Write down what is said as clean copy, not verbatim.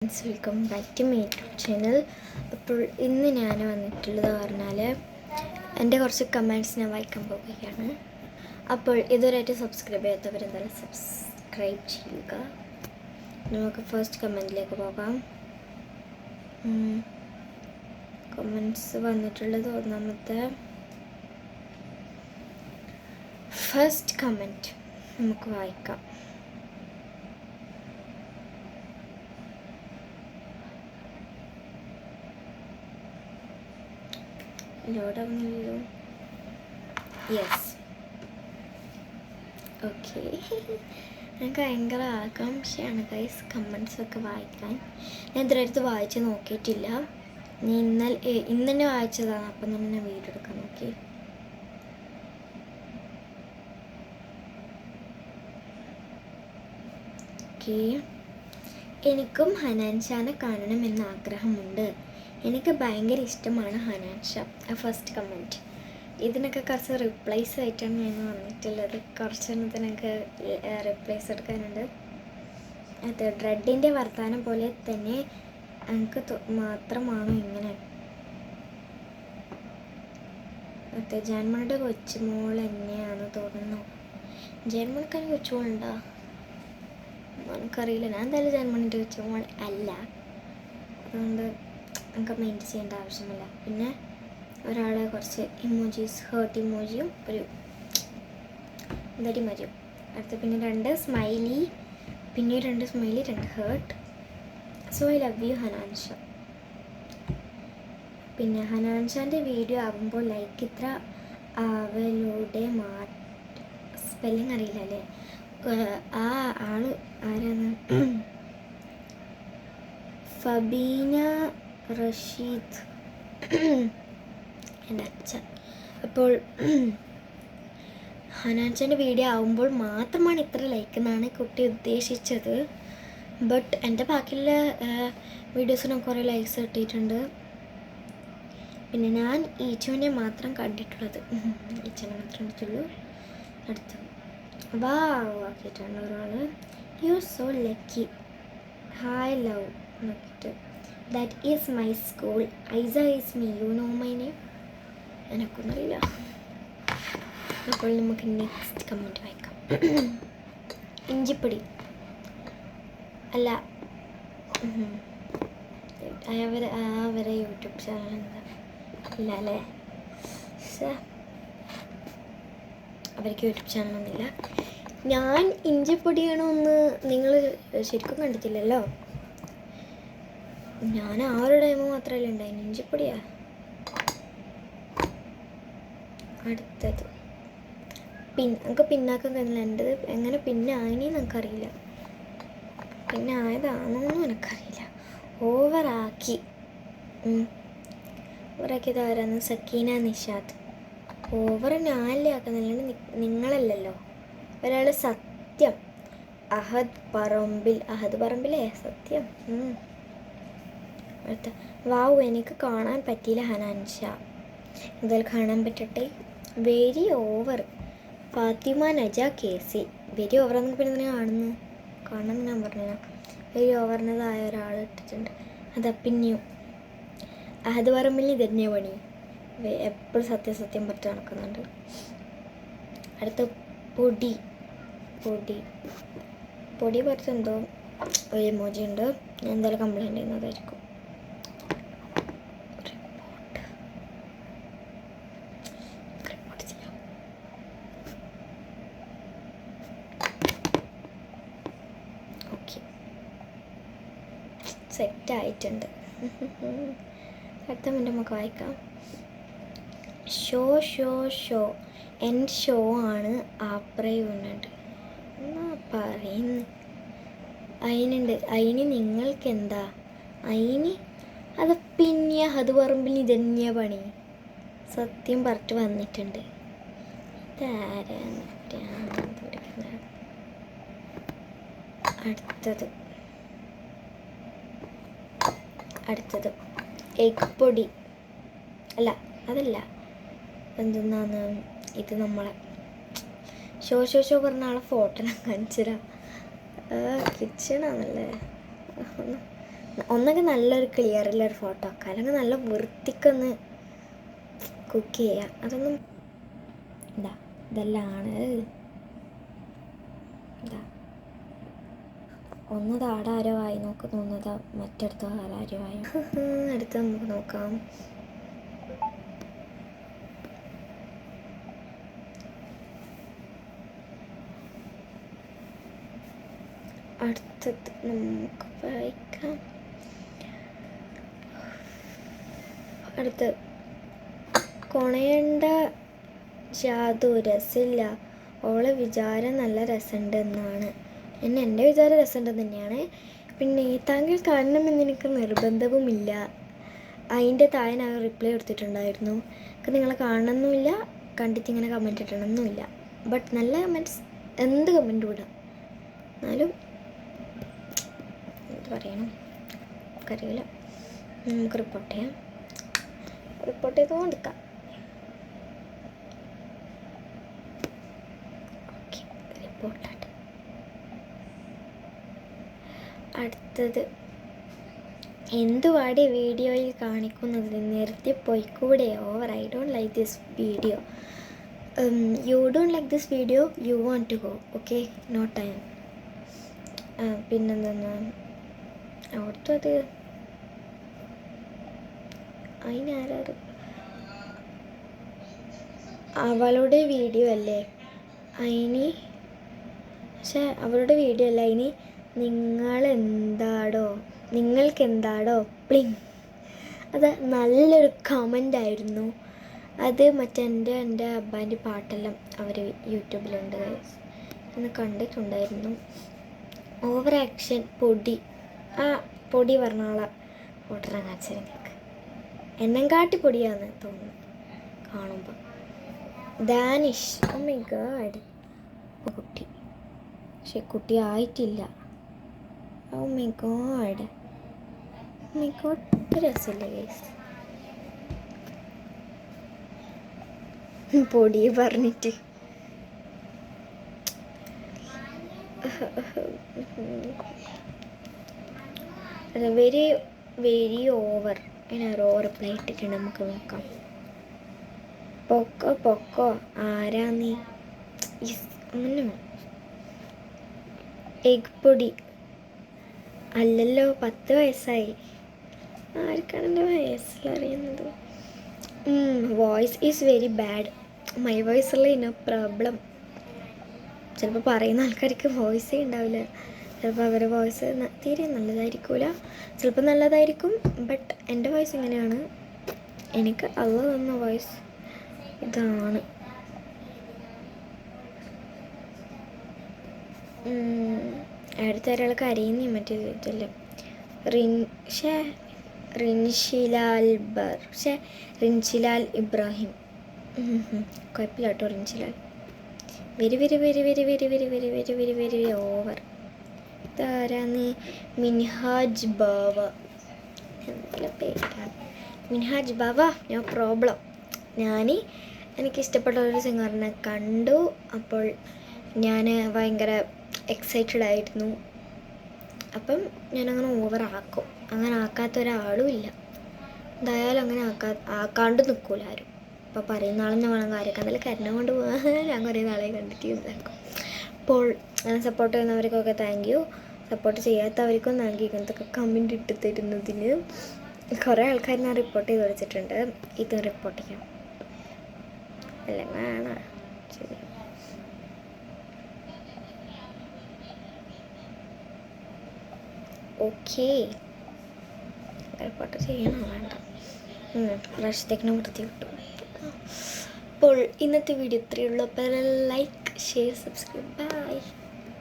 Welcome back to my YouTube channel. അപ്പോൾ ഇന്ന് ഞാൻ വന്നിട്ടുള്ളത് പറഞ്ഞാൽ എൻ്റെ കുറച്ച് കമൻറ്റ്സ് ഞാൻ വായിക്കാൻ പോവുകയാണ്. അപ്പോൾ ഇതുവരെയായിട്ട് സബ്സ്ക്രൈബ് ചെയ്യാത്തവരെന്തായാലും സബ്സ്ക്രൈബ് ചെയ്യുക. നമുക്ക് ഫസ്റ്റ് കമൻറ്റിലേക്ക് പോകാം. കമൻറ്റ്സ് വന്നിട്ടുള്ളത് ഒന്നാമത്തെ ഫസ്റ്റ് കമൻറ്റ് നമുക്ക് വായിക്കാം. ലോഡാവുന്നില്ലല്ലോ. Yes, okay. എനിക്ക് ഭയങ്കര ആകാംക്ഷയാണ് ഗൈസ് കമൻറ്റ്സൊക്കെ വായിക്കാൻ. ഞാൻ ഇതുവരെടുത്ത് വായിച്ച് നോക്കിയിട്ടില്ല. ഇന്ന് തന്നെ വായിച്ചതാണ്, അപ്പം തന്നെ ഞാൻ വീഡിയോ എടുക്കാൻ നോക്കി. ഓക്കെ, എനിക്കും ഹനാൻ ഷാനെ കാണണമെന്ന് ആഗ്രഹമുണ്ട്. എനിക്ക് ഭയങ്കര ഇഷ്ടമാണ് ഹനാൻ ഷാ. First comment. ഇതിനൊക്കെ കുറച്ച് റിപ്ലൈസ് ആയിട്ടാണ് ഞാൻ വന്നിട്ടുള്ളത്. കുറച്ചെണ്ണത്തിനൊക്കെ റിപ്ലൈസ് എടുക്കാനുണ്ട്. അത് ഡ്രെഡിൻ്റെ വർത്താനം പോലെ തന്നെ എനിക്ക് മാത്രമാണോ ഇങ്ങനെ? മറ്റേ ജന്മയുടെ കൊച്ചുമോൾ തന്നെയാണ് തോന്നുന്നു. ജന്മണിക്കാൻ കൊച്ചുമോളുണ്ടോ എനിക്കറിയില്ല. ഞാൻ എന്തായാലും ജന്മണിൻ്റെ കൊച്ചുമോൾ അല്ല, അതുകൊണ്ട് നമുക്ക് മൈൻഡ് ചെയ്യേണ്ട ആവശ്യമില്ല. പിന്നെ ഒരാളെ കുറച്ച് ഇമോജീസ്, ഹേർട്ട് ഇമോജിയും ഒരു ഇമോജിയും അടുത്ത്, പിന്നെ 2 സ്മൈലി, പിന്നെ 2 smiley, 2 heart. So I love you Hanan Shah. പിന്നെ ഹനാൻ ഷാൻ്റെ വീഡിയോ ആകുമ്പോൾ ലൈക്ക് ഇത്ര അവളുടെ സ്പെല്ലിങ് അറിയില്ല അല്ലേ? ആ ആള് ആരാണ്? ഫബീന റഷീദ്, എൻ്റെ അച്ഛൻ. അപ്പോൾ ഹനാൻചാൻ്റെ വീഡിയോ ആവുമ്പോൾ മാത്രമാണ് ഇത്ര ലൈക്ക് എന്നാണ് കുട്ടി ഉദ്ദേശിച്ചത്. ബട്ട് എൻ്റെ ബാക്കിയുള്ള വീഡിയോസിനും കുറേ ലൈക്സ് കിട്ടിയിട്ടുണ്ട്. പിന്നെ ഞാൻ ഈച്ചുവിനെ മാത്രം കണ്ടിട്ടുള്ളത്, ഈച്ചനെ മാത്രം കണ്ടിട്ടുള്ളൂ. അടുത്ത് വാ ആക്കിയിട്ടാണ് ഒരാൾ. You are so lucky, hi love നോക്കിയിട്ട്. That is my school. Aiza is me. You know my name? എനക്കൊന്നും അറിയില്ല. അപ്പോൾ നമുക്ക് നെക്സ്റ്റ് കമൻറ്റ് വായിക്കാം. ഇഞ്ചിപ്പൊടി അല്ല, അവരെ യൂട്യൂബ് ചാനൽ എന്താ ഇല്ല അല്ലേ? അവർക്ക് യൂട്യൂബ് ചാനലൊന്നുമില്ല. ഞാൻ ഇഞ്ചിപ്പൊടിയാണോ എന്ന് നിങ്ങൾ ശരിക്കും കണ്ടിട്ടില്ലല്ലോ. ഞാൻ ആ ഒരു ടൈം മാത്രമല്ല ഉണ്ടായിരുന്നു. ഇഞ്ചിപ്പൊടിയാ. അടുത്തത് നമുക്ക് പിന്നാക്കം കഴിഞ്ഞില്ല. എൻ്റെത് എങ്ങനെ പിന്നെ ആയിനെന്ന് എനിക്കറിയില്ല. പിന്നെ ആയതാണോന്നും എനിക്കറിയില്ല. ഓവറാക്കി ഓവറാക്കിയത് ആരാന്ന്? സക്കീന നിഷാദ്. ഓവർ ഞാനല്ലേ ആക്കുന്നില്ല, നിങ്ങളല്ലല്ലോ. ഒരാൾ സത്യം, അഹദ് പറമ്പിലേ സത്യം. അടുത്ത വാവ്, എനിക്ക് കാണാൻ പറ്റിയില്ല ഹനാൻ ഷാ. എന്തായാലും കാണാൻ പറ്റട്ടെ. വെരി ഓവർ, ഫാത്തിമ നജ കേസി. വെരി ഓവർ എന്നൊക്കെ പിന്നെ കാണണം ഞാൻ പറഞ്ഞ. വെരി ഓവർന്നതായ ഒരാൾ ഇട്ടിട്ടുണ്ട്. അതാ പിന്നെയും അഹദ് പറമ്പിൽ ഇതന്നെ പണി, എപ്പോഴും സത്യം പറ്റി നടക്കുന്നുണ്ട്. അടുത്ത പൊടി പറിച്ചെന്തോ ഒരു ഇമോജി ഉണ്ട്. ഞാൻ എന്തായാലും കംപ്ലൈൻറ്റ് ചെയ്യുന്നതായിരിക്കും. സെറ്റായിട്ടുണ്ട്. അടുത്ത മിനിറ്റ് നമുക്ക് വായിക്കാം. ഷോ എൻ്റെ ഷോ ആണ് ആപ്രയുന്നുണ്ട് എന്നാ പറയുന്നു. അതിന് നിങ്ങൾക്കെന്താ? അത് പിന്നെ അത് പറമ്പിൽ ഇതന്നെയാ പണി. സത്യം പറഞ്ഞിട്ട് വന്നിട്ടുണ്ട്. അടുത്തത് എഗ് പൊടി അല്ല, അതല്ല, എന്തെന്നാന്ന് ഇത് നമ്മളെ ഷോ പറഞ്ഞ ആളെ ഫോട്ടോ ഞാൻ കാണിച്ചുതരാം. കിച്ചണാണല്ലേ, ഒന്നൊക്കെ നല്ലൊരു ക്ലിയറുള്ളൊരു ഫോട്ടോ ആക്കുക, അല്ലെങ്കിൽ നല്ല വൃത്തിക്കൊന്ന് കുക്ക് ചെയ്യുക. അതൊന്നും ഇതെല്ലാണ് ഇതാ. ഒന്ന് താടാരോ ആയി നോക്ക് തോന്നുന്നതാ, മറ്റടുത്ത ആരോ ആയോ. അടുത്ത് നമുക്ക് നോക്കാം. അടുത്തത് നമുക്ക് വായിക്കാം. അടുത്ത് കൊണയണ്ട ജാതു രസമില്ല, ഓളെ വിചാരം നല്ല രസമുണ്ട് എന്നാണ്. എൻ്റെ വിചാരം രസമുണ്ടെന്ന് തന്നെയാണ്. പിന്നെ താങ്കൾ കാണണമെന്ന് എനിക്ക് നിർബന്ധവുമില്ല. അതിൻ്റെ താഴെ ഞാൻ റിപ്ലൈ കൊടുത്തിട്ടുണ്ടായിരുന്നു. നിങ്ങളെ കാണണമെന്നുമില്ല, കണ്ടിട്ട് ഇങ്ങനെ കമൻറ്റ് ഇടണമെന്നുമില്ല. ബട്ട് നല്ല കമൻറ്റ്സ് എന്ത് കമൻറ്റും ഇടാം. എന്നാലും എന്ത് പറയണം അറിയില്ല. നമുക്ക് റിപ്പോർട്ട് ചെയ്യാം. റിപ്പോർട്ട് ചെയ്തുകൊണ്ടിരിക്കാം. ഓക്കെ, റിപ്പോർട്ടായിട്ട് അടുത്തത് എന്തുവാടി വീഡിയോയിൽ കാണിക്കുന്നത്, നിർത്തി പോയിക്കൂടെ, over, I don't like this video. You don't like this video, you want to go, okay, no time. പിന്നെന്താ അവിടുത്തത് അതിനാരത് അവളുടെ വീഡിയോ അല്ലേ അതിന്, പക്ഷേ അവളുടെ വീഡിയോ അല്ല അതിന് നിങ്ങൾക്കെന്താടോ പ്ലിങ്. അത് നല്ലൊരു കമൻ്റായിരുന്നു. അത് എൻ്റെ അബ്ബാൻ്റെ പാട്ടെല്ലാം അവർ യൂട്യൂബിലുണ്ട്, എന്ന് കണ്ടിട്ടുണ്ടായിരുന്നു. ഓവർ ആക്ഷൻ പൊടി, ആ പൊടി പറഞ്ഞ ആളെ ഓട്ടറാൻ കാണിച്ചത് നിങ്ങൾക്ക് എന്നെ കാട്ടി പൊടിയാന്ന് തോന്നുന്നു കാണുമ്പോൾ. ദാനിഷ്, ഓ മൈ ഗോഡ്, കുട്ടി, പക്ഷെ കുട്ടി ആയിട്ടില്ല. ഓ മൈ ഗോഡ്, രസമില്ല ഗൈസ് പൊടി പറഞ്ഞിട്ട്. വെരി വെരി ഓവർ, അതിനൊരു റിപ്ലൈ ഇട്ടിട്ടുണ്ട്. നമുക്ക് നോക്കാം. പൊക്കോ ആരാ നീ, അങ്ങനെ എഗ് പൊടി അല്ലല്ലോ, 10 വയസ്സായി. ആർക്കാണ് എൻ്റെ വയസ്സിലറിയുന്നത്? Voice is very bad. My voice ഉള്ള ഇനോ പ്രോബ്ലം. ചിലപ്പോൾ പറയുന്ന ആൾക്കാർക്ക് വോയിസേ ഉണ്ടാവില്ല. ചിലപ്പോൾ അവരുടെ വോയിസ് തീരെ നല്ലതായിരിക്കില്ല, ചിലപ്പോൾ നല്ലതായിരിക്കും. ബട്ട് എൻ്റെ വോയിസ് ഇങ്ങനെയാണ്. എനിക്ക് അത് തന്ന വോയിസ് ഇതാണ്. അടുത്ത ഒരാൾക്ക് അറിയുന്നേ മറ്റേ ഇതല്ലേ, റിൻഷിലാൽ ഇബ്രാഹിം. കുഴപ്പമില്ല കേട്ടോ Rinshilal. Very very very very very very very very very very over. ഇതാരാന്ന്? Minhaj Bava, Minhaj Bava, no problem. എനിക്കിഷ്ടപ്പെട്ട ഒരു സിംഗറിനെ കണ്ടു, അപ്പോൾ ഞാൻ ഭയങ്കര എക്സൈറ്റഡ് ആയിരുന്നു. അപ്പം ഞാനങ്ങനെ ഓവർ ആക്കും. അങ്ങനെ ആക്കാത്ത ഒരാളും ഇല്ല. എന്തായാലും അങ്ങനെ ആക്കാണ്ട് നിൽക്കൂല ആരും. അപ്പോൾ പറയുന്ന ആളെന്ന് വേണം കാര്യമൊക്കെ എന്തായാലും കരുണ കൊണ്ട് പോകാൻ ഞാൻ കുറേ നാളെ കണ്ടിട്ട് ഇതാക്കും. അപ്പോൾ സപ്പോർട്ട് ചെയ്യുന്നവർക്കൊക്കെ താങ്ക് യു, സപ്പോർട്ട് ചെയ്യാത്തവർക്കും താങ്ക് യു. ഇങ്ങനത്തെ കമൻറ്റ് ഇട്ട് തരുന്നതിന്. കുറേ ആൾക്കാർ ഞാൻ റിപ്പോർട്ട് ചെയ്ത് വെച്ചിട്ടുണ്ട്. ഇത് റിപ്പോർട്ട് ചെയ്യാം അല്ലേ, വേണം. ശരി, ഓക്കെ, റിപ്പോർട്ട് ചെയ്യണോ വേണ്ട, പ്രാവശ്യത്തേക്കിനും വൃത്തി കിട്ടും. അപ്പോൾ ഇന്നത്തെ വീഡിയോ ഇത്രയുള്ളൂ. അപ്പോൾ ലൈക്ക്, ഷെയർ, സബ്സ്ക്രൈബ്.